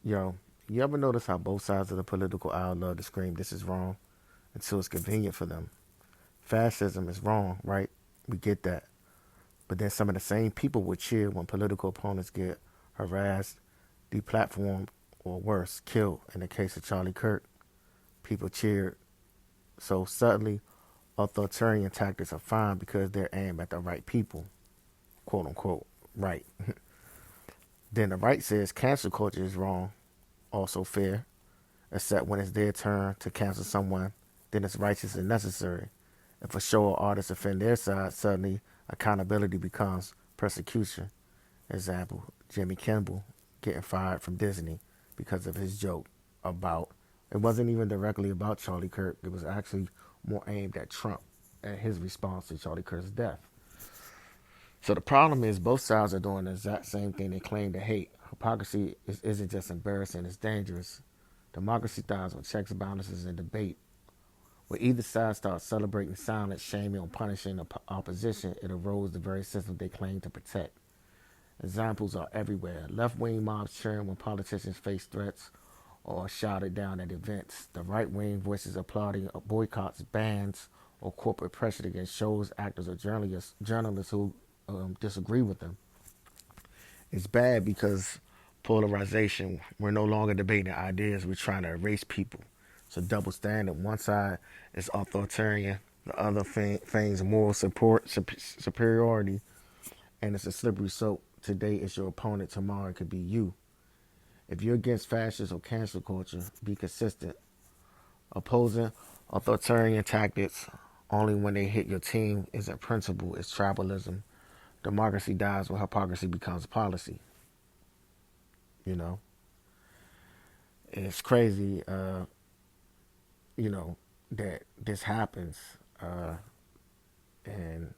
Yo, you ever notice how both sides of the political aisle love to scream this is wrong until it's convenient for them? Fascism is wrong, right? We get that. But then some of the same people would cheer when political opponents get harassed, deplatformed, or worse, killed. In the case of Charlie Kirk, people cheered. So suddenly, authoritarian tactics are fine because they're aimed at the right people, quote unquote, right. Then the right says cancel culture is wrong, also fair, except when it's their turn to cancel someone, then it's righteous and necessary. If a show or artist offend their side, suddenly accountability becomes persecution. Example, Jimmy Kimmel getting fired from Disney because of his joke about, it wasn't even directly about Charlie Kirk, it was actually more aimed at Trump and his response to Charlie Kirk's death. So the problem is both sides are doing the exact same thing they claim to hate. Hypocrisy isn't just embarrassing, it's dangerous. Democracy thrives on checks and balances and debate. When either side starts celebrating silence, shaming, or punishing the opposition, it erodes the very system they claim to protect. Examples are everywhere. Left-wing mobs cheering when politicians face threats or shouted down at events. The right-wing voices applauding boycotts, bans, or corporate pressure against shows, actors, or journalists who disagree with them. It's bad because polarization, we're no longer debating ideas, we're trying to erase people. It's a double standard. One side is authoritarian, the other feigns moral superiority, and it's a slippery slope. Today it's your opponent, tomorrow it could be you. If you're against fascist or cancel culture, be consistent. Opposing authoritarian tactics only when they hit your team isn't principle, it's tribalism. Democracy dies when hypocrisy becomes policy. You know, it's crazy. You know that this happens, uh, and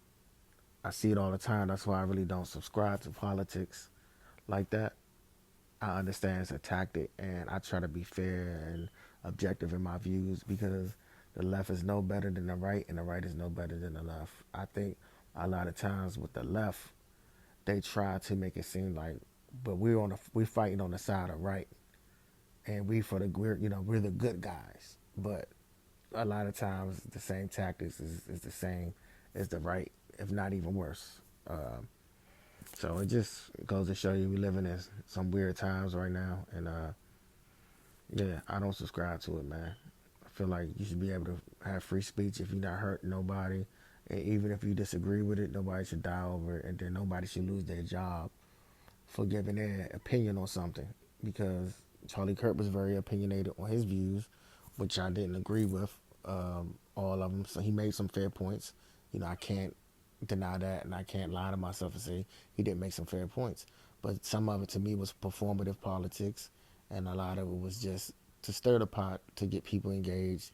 I see it all the time. That's why I really don't subscribe to politics like that. I understand it's a tactic, and I try to be fair and objective in my views because the left is no better than the right, and the right is no better than the left. I think a lot of times with the left, they try to make it seem like, but we're fighting on the side of right, and we're the good guys. But a lot of times the same tactics is the same as the right, if not even worse. So it just goes to show you we living in some weird times right now, and yeah, I don't subscribe to it, man. I feel like you should be able to have free speech if you're not hurting nobody, and even if you disagree with it, nobody should die over it, and then nobody should lose their job for giving their opinion on something because Charlie Kirk was very opinionated on his views, which I didn't agree with, all of them. So he made some fair points. I can't deny that, and I can't lie to myself and say he didn't make some fair points. But some of it to me was performative politics, and a lot of it was just to stir the pot to get people engaged,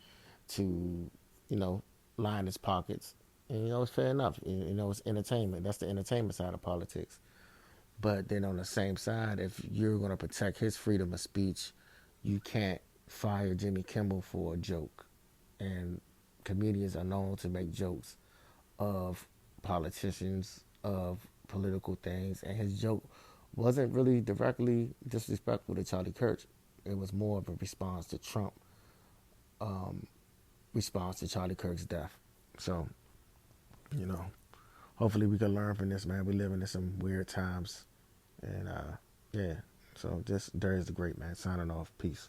to you know line his pockets. And it's fair enough. It's entertainment. That's the entertainment side of politics. But then on the same side, if you're going to protect his freedom of speech, you can't fire Jimmy Kimmel for a joke. And comedians are known to make jokes of politicians, of political things. And his joke wasn't really directly disrespectful to Charlie Kirk. It was more of a response to Trump, um, response to Charlie Kirk's death. So, you know, hopefully we can learn from this, man. We living in some weird times. And yeah, so this there is the great man signing off. Peace.